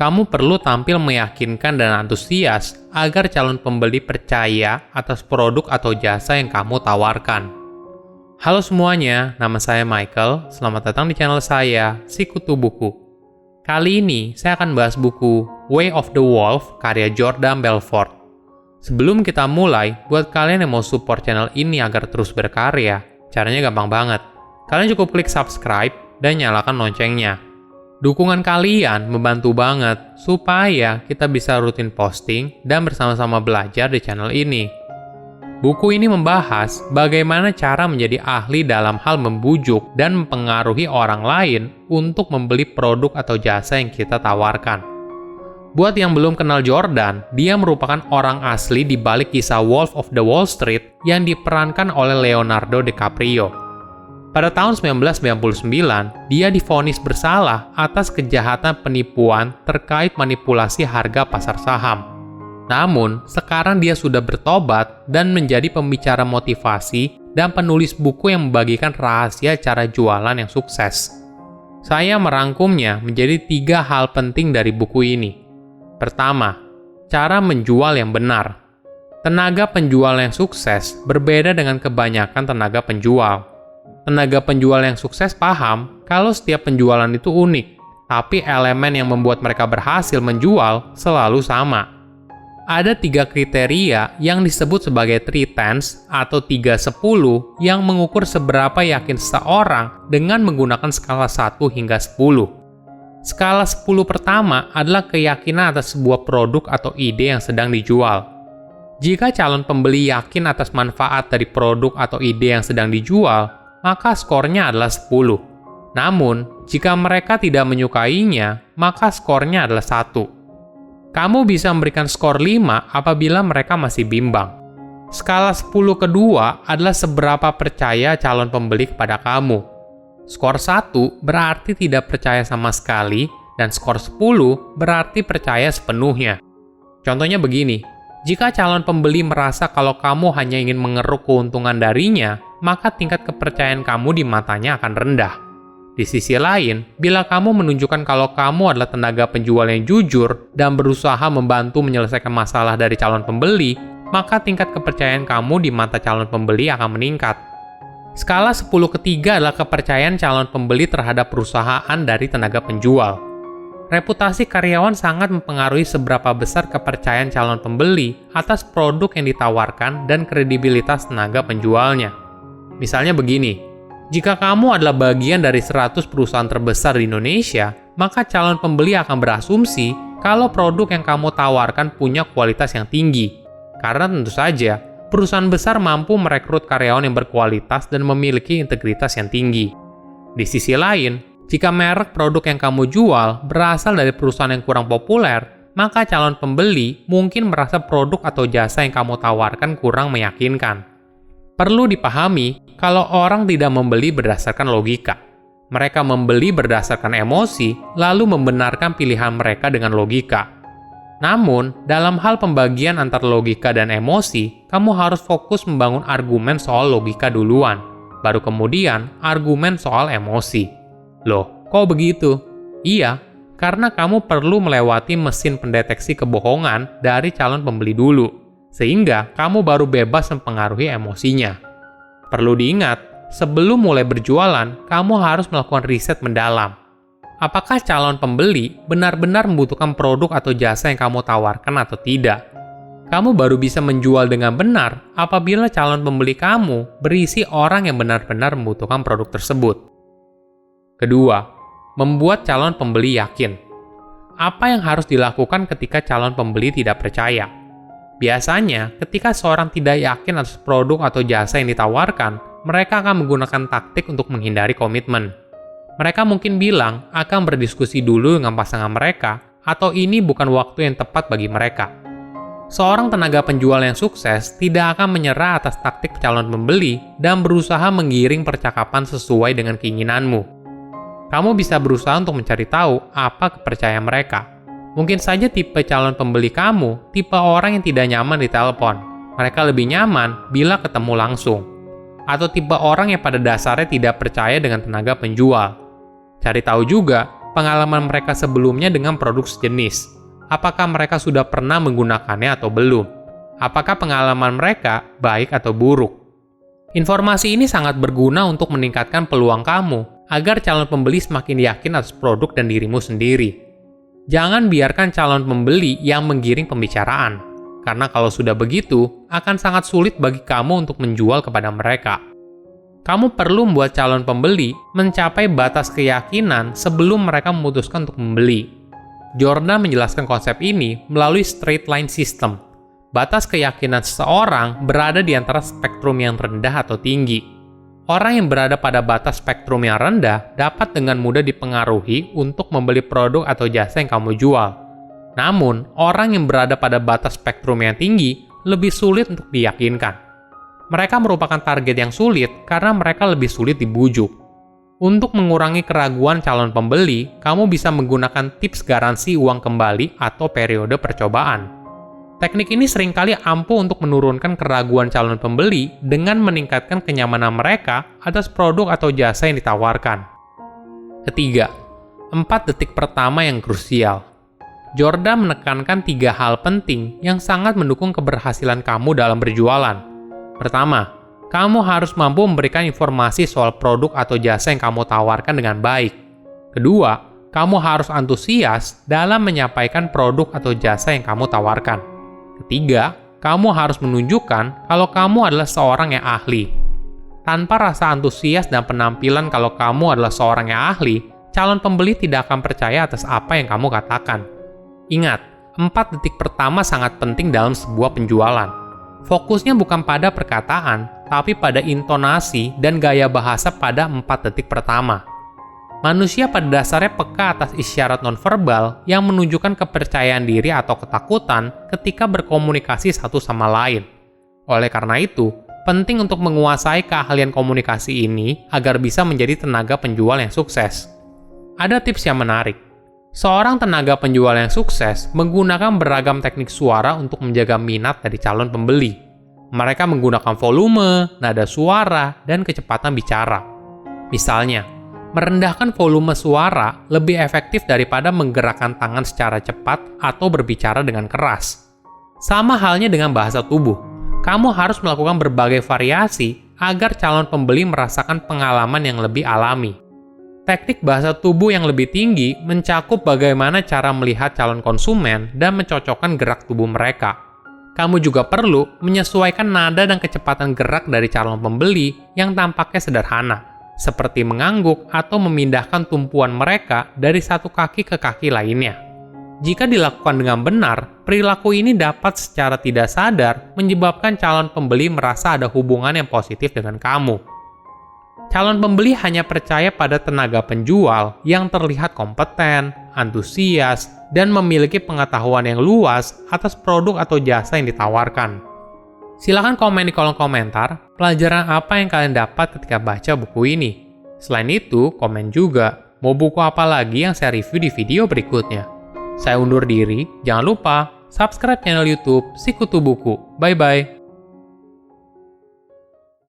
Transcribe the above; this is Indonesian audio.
kamu perlu tampil meyakinkan dan antusias agar calon pembeli percaya atas produk atau jasa yang kamu tawarkan. Halo semuanya, nama saya Michael. Selamat datang di channel saya, Sikutu Buku. Kali ini saya akan bahas buku Way of the Wolf karya Jordan Belfort. Sebelum kita mulai, buat kalian yang mau support channel ini agar terus berkarya, caranya gampang banget. Kalian cukup klik subscribe dan nyalakan loncengnya. Dukungan kalian membantu banget supaya kita bisa rutin posting dan bersama-sama belajar di channel ini. Buku ini membahas bagaimana cara menjadi ahli dalam hal membujuk dan mempengaruhi orang lain untuk membeli produk atau jasa yang kita tawarkan. Buat yang belum kenal Jordan, dia merupakan orang asli di balik kisah Wolf of the Wall Street yang diperankan oleh Leonardo DiCaprio. Pada tahun 1999, dia divonis bersalah atas kejahatan penipuan terkait manipulasi harga pasar saham. Namun, sekarang dia sudah bertobat dan menjadi pembicara motivasi dan penulis buku yang membagikan rahasia cara jualan yang sukses. Saya merangkumnya menjadi 3 hal penting dari buku ini. Pertama, cara menjual yang benar. Tenaga penjual yang sukses berbeda dengan kebanyakan tenaga penjual. Tenaga penjual yang sukses paham kalau setiap penjualan itu unik, tapi elemen yang membuat mereka berhasil menjual selalu sama. Ada 3 kriteria yang disebut sebagai 3-10 atau 3-10 yang mengukur seberapa yakin seseorang dengan menggunakan skala 1 hingga 10. Skala 10 pertama adalah keyakinan atas sebuah produk atau ide yang sedang dijual. Jika calon pembeli yakin atas manfaat dari produk atau ide yang sedang dijual, maka skornya adalah 10. Namun, jika mereka tidak menyukainya, maka skornya adalah 1. Kamu bisa memberikan skor 5 apabila mereka masih bimbang. Skala 10 kedua adalah seberapa percaya calon pembeli kepada kamu. Skor 1 berarti tidak percaya sama sekali, dan skor 10 berarti percaya sepenuhnya. Contohnya begini, jika calon pembeli merasa kalau kamu hanya ingin mengeruk keuntungan darinya, maka tingkat kepercayaan kamu di matanya akan rendah. Di sisi lain, bila kamu menunjukkan kalau kamu adalah tenaga penjual yang jujur dan berusaha membantu menyelesaikan masalah dari calon pembeli, maka tingkat kepercayaan kamu di mata calon pembeli akan meningkat. Skala 10 ketiga adalah kepercayaan calon pembeli terhadap perusahaan dari tenaga penjual. Reputasi karyawan sangat mempengaruhi seberapa besar kepercayaan calon pembeli atas produk yang ditawarkan dan kredibilitas tenaga penjualnya. Misalnya begini, jika kamu adalah bagian dari 100 perusahaan terbesar di Indonesia, maka calon pembeli akan berasumsi kalau produk yang kamu tawarkan punya kualitas yang tinggi. Karena tentu saja, perusahaan besar mampu merekrut karyawan yang berkualitas dan memiliki integritas yang tinggi. Di sisi lain, jika merek produk yang kamu jual berasal dari perusahaan yang kurang populer, maka calon pembeli mungkin merasa produk atau jasa yang kamu tawarkan kurang meyakinkan. Perlu dipahami kalau orang tidak membeli berdasarkan logika. Mereka membeli berdasarkan emosi, lalu membenarkan pilihan mereka dengan logika. Namun, dalam hal pembagian antara logika dan emosi, kamu harus fokus membangun argumen soal logika duluan, baru kemudian argumen soal emosi. Loh, kok begitu? Iya, karena kamu perlu melewati mesin pendeteksi kebohongan dari calon pembeli dulu, sehingga kamu baru bebas mempengaruhi emosinya. Perlu diingat, sebelum mulai berjualan, kamu harus melakukan riset mendalam. Apakah calon pembeli benar-benar membutuhkan produk atau jasa yang kamu tawarkan atau tidak? Kamu baru bisa menjual dengan benar apabila calon pembeli kamu berisi orang yang benar-benar membutuhkan produk tersebut. Kedua, membuat calon pembeli yakin. Apa yang harus dilakukan ketika calon pembeli tidak percaya? Biasanya, ketika seorang tidak yakin atas produk atau jasa yang ditawarkan, mereka akan menggunakan taktik untuk menghindari komitmen. Mereka mungkin bilang akan berdiskusi dulu dengan pasangan mereka, atau ini bukan waktu yang tepat bagi mereka. Seorang tenaga penjual yang sukses tidak akan menyerah atas taktik calon pembeli dan berusaha menggiring percakapan sesuai dengan keinginanmu. Kamu bisa berusaha untuk mencari tahu apa kepercayaan mereka. Mungkin saja tipe calon pembeli kamu, tipe orang yang tidak nyaman di telepon. Mereka lebih nyaman bila ketemu langsung. Atau tipe orang yang pada dasarnya tidak percaya dengan tenaga penjual. Cari tahu juga, pengalaman mereka sebelumnya dengan produk sejenis. Apakah mereka sudah pernah menggunakannya atau belum? Apakah pengalaman mereka baik atau buruk? Informasi ini sangat berguna untuk meningkatkan peluang kamu agar calon pembeli semakin yakin atas produk dan dirimu sendiri. Jangan biarkan calon pembeli yang menggiring pembicaraan, karena kalau sudah begitu, akan sangat sulit bagi kamu untuk menjual kepada mereka. Kamu perlu membuat calon pembeli mencapai batas keyakinan sebelum mereka memutuskan untuk membeli. Jordan menjelaskan konsep ini melalui straight line system. Batas keyakinan seseorang berada di antara spektrum yang rendah atau tinggi. Orang yang berada pada batas spektrum yang rendah dapat dengan mudah dipengaruhi untuk membeli produk atau jasa yang kamu jual. Namun, orang yang berada pada batas spektrum yang tinggi lebih sulit untuk diyakinkan. Mereka merupakan target yang sulit karena mereka lebih sulit dibujuk. Untuk mengurangi keraguan calon pembeli, kamu bisa menggunakan tips garansi uang kembali atau periode percobaan. Teknik ini seringkali ampuh untuk menurunkan keraguan calon pembeli dengan meningkatkan kenyamanan mereka atas produk atau jasa yang ditawarkan. Ketiga, 4 detik pertama yang krusial. Jordan menekankan 3 hal penting yang sangat mendukung keberhasilan kamu dalam berjualan. Pertama, kamu harus mampu memberikan informasi soal produk atau jasa yang kamu tawarkan dengan baik. Kedua, kamu harus antusias dalam menyampaikan produk atau jasa yang kamu tawarkan. Ketiga, kamu harus menunjukkan kalau kamu adalah seorang yang ahli. Tanpa rasa antusias dan penampilan kalau kamu adalah seorang yang ahli, calon pembeli tidak akan percaya atas apa yang kamu katakan. Ingat, 4 detik pertama sangat penting dalam sebuah penjualan. Fokusnya bukan pada perkataan, tapi pada intonasi dan gaya bahasa pada 4 detik pertama. Manusia pada dasarnya peka atas isyarat nonverbal yang menunjukkan kepercayaan diri atau ketakutan ketika berkomunikasi satu sama lain. Oleh karena itu, penting untuk menguasai keahlian komunikasi ini agar bisa menjadi tenaga penjual yang sukses. Ada tips yang menarik. Seorang tenaga penjual yang sukses menggunakan beragam teknik suara untuk menjaga minat dari calon pembeli. Mereka menggunakan volume, nada suara, dan kecepatan bicara. Misalnya, merendahkan volume suara lebih efektif daripada menggerakkan tangan secara cepat atau berbicara dengan keras. Sama halnya dengan bahasa tubuh. Kamu harus melakukan berbagai variasi agar calon pembeli merasakan pengalaman yang lebih alami. Teknik bahasa tubuh yang lebih tinggi mencakup bagaimana cara melihat calon konsumen dan mencocokkan gerak tubuh mereka. Kamu juga perlu menyesuaikan nada dan kecepatan gerak dari calon pembeli yang tampaknya sederhana, seperti mengangguk atau memindahkan tumpuan mereka dari satu kaki ke kaki lainnya. Jika dilakukan dengan benar, perilaku ini dapat secara tidak sadar menyebabkan calon pembeli merasa ada hubungan yang positif dengan kamu. Calon pembeli hanya percaya pada tenaga penjual yang terlihat kompeten, antusias, dan memiliki pengetahuan yang luas atas produk atau jasa yang ditawarkan. Silahkan komen di kolom komentar pelajaran apa yang kalian dapat ketika baca buku ini. Selain itu, komen juga mau buku apa lagi yang saya review di video berikutnya. Saya undur diri, jangan lupa subscribe channel YouTube Sikutu Buku. Bye-bye.